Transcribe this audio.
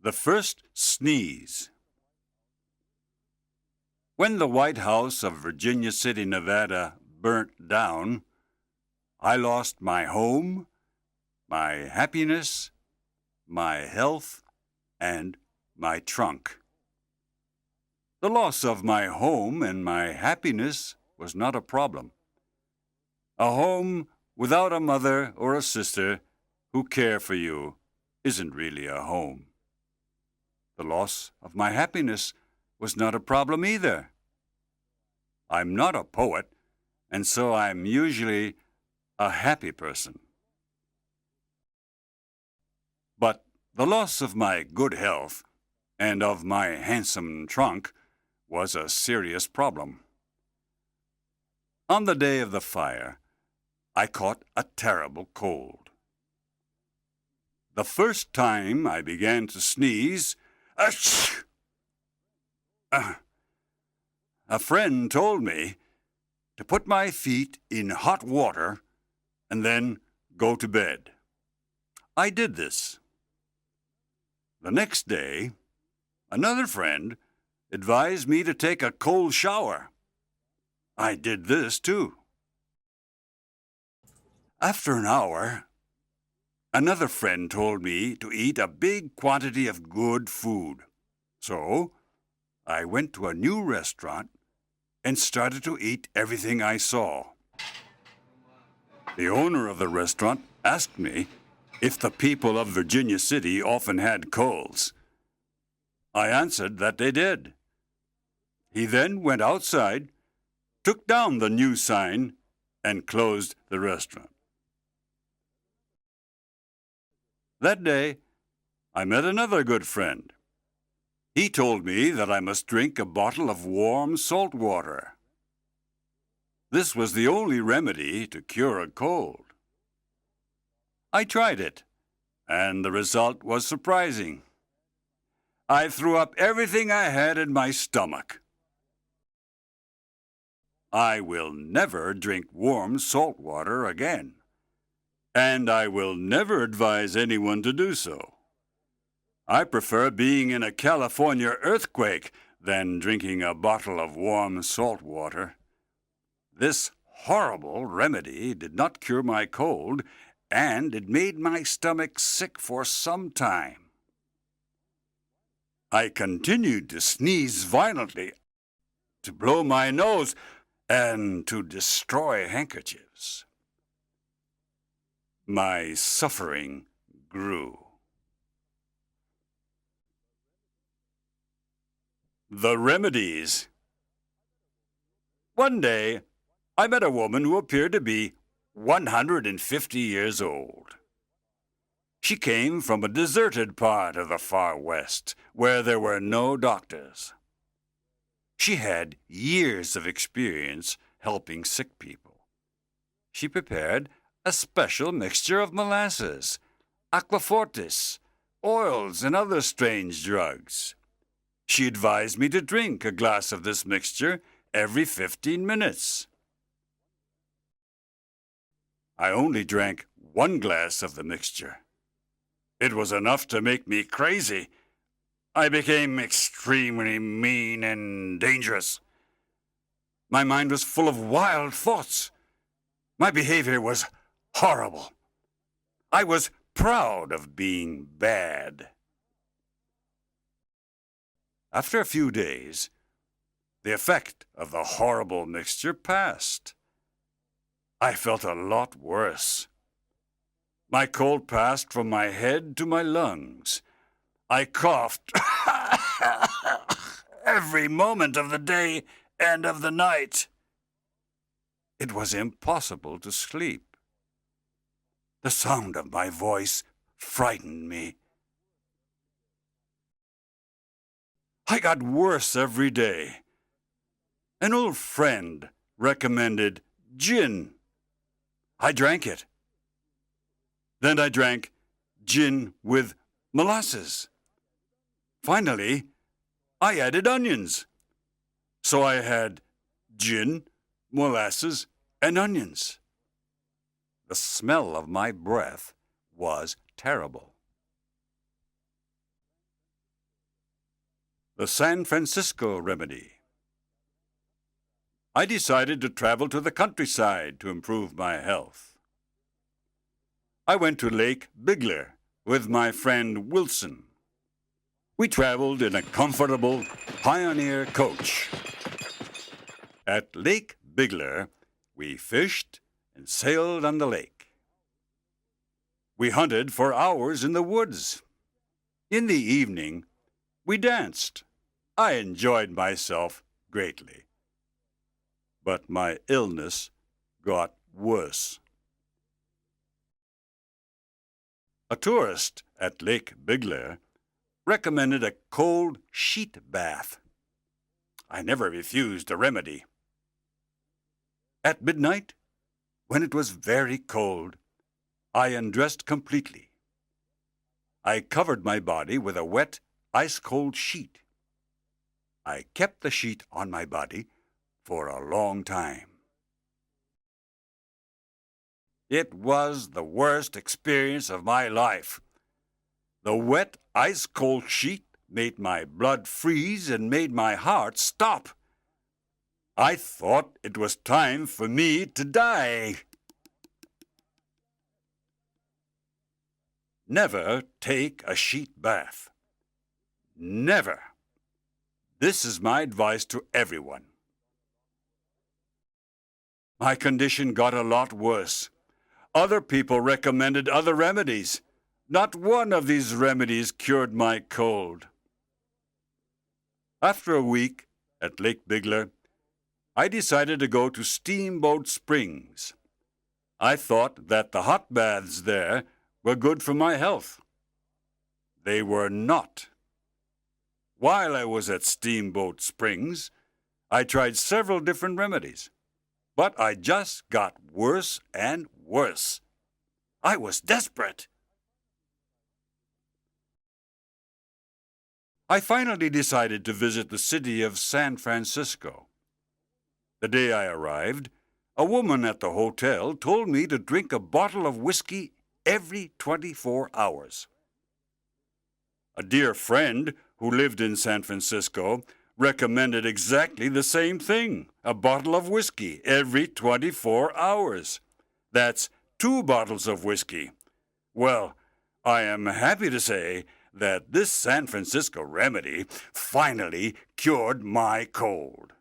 The first sneeze. When the White House of Virginia City, Nevada burnt down, I lost my home, my happiness, my health, and my trunk. The loss of my home and my happiness was not a problem. A home without a mother or a sister who care for you isn't really a home. The loss of my happiness was not a problem either. I'm not a poet, and so I'm usually a happy person. But the loss of my good health and of my handsome trunk was a serious problem. On the day of the fire, I caught a terrible cold. The first time I began to sneeze, achoo! A friend told me to put my feet in hot water and then go to bed. I did this. The next day, another friend advised me to take a cold shower. I did this too. After an hour, another friend told me to eat a big quantity of good food. So, I went to a new restaurant and started to eat everything I saw. The owner of the restaurant asked me if the people of Virginia City often had colds. I answered that they did. He then went outside, took down the new sign, and closed the restaurant. That day, I met another good friend. He told me that I must drink a bottle of warm salt water. This was the only remedy to cure a cold. I tried it, and the result was surprising. I threw up everything I had in my stomach. I will never drink warm salt water again, and I will never advise anyone to do so. I prefer being in a California earthquake than drinking a bottle of warm salt water. This horrible remedy did not cure my cold, and it made my stomach sick for some time. I continued to sneeze violently, to blow my nose, and to destroy handkerchiefs. My suffering grew. The remedies. One day, I met a woman who appeared to be 150 years old. She came from a deserted part of the far west, where there were no doctors. She had years of experience helping sick people. She prepared a special mixture of molasses, aquafortis, oils, and other strange drugs. She advised me to drink a glass of this mixture every 15 minutes. I only drank one glass of the mixture. It was enough to make me crazy. I became extremely mean and dangerous. My mind was full of wild thoughts. My behavior was horrible. I was proud of being bad. After a few days, the effect of the horrible mixture passed. I felt a lot worse. My cold passed from my head to my lungs. I coughed every moment of the day and of the night. It was impossible to sleep. The sound of my voice frightened me. I got worse every day. An old friend recommended gin. I drank it. Then I drank gin with molasses. Finally, I added onions. So I had gin, molasses, and onions. The smell of my breath was terrible. The San Francisco remedy. I decided to travel to the countryside to improve my health. I went to Lake Bigler with my friend Wilson. We traveled in a comfortable Pioneer coach. At Lake Bigler, we fished and sailed on the lake. We hunted for hours in the woods. In the evening, we danced. I enjoyed myself greatly. But my illness got worse. A tourist at Lake Bigler recommended a cold sheet bath. I never refused a remedy. At midnight, when it was very cold, I undressed completely. I covered my body with a wet, ice-cold sheet. I kept the sheet on my body for a long time. It was the worst experience of my life. The wet, ice-cold sheet made my blood freeze and made my heart stop. I thought it was time for me to die. Never take a sheet bath. Never. This is my advice to everyone. My condition got a lot worse. Other people recommended other remedies. Not one of these remedies cured my cold. After a week at Lake Bigler, I decided to go to Steamboat Springs. I thought that the hot baths there were good for my health. They were not. While I was at Steamboat Springs, I tried several different remedies, but I just got worse and worse. I was desperate. I finally decided to visit the city of San Francisco. The day I arrived, a woman at the hotel told me to drink a bottle of whiskey every 24 hours. A dear friend who lived in San Francisco recommended exactly the same thing, a bottle of whiskey every 24 hours. That's 2 bottles of whiskey. Well, I am happy to say that this San Francisco remedy finally cured my cold.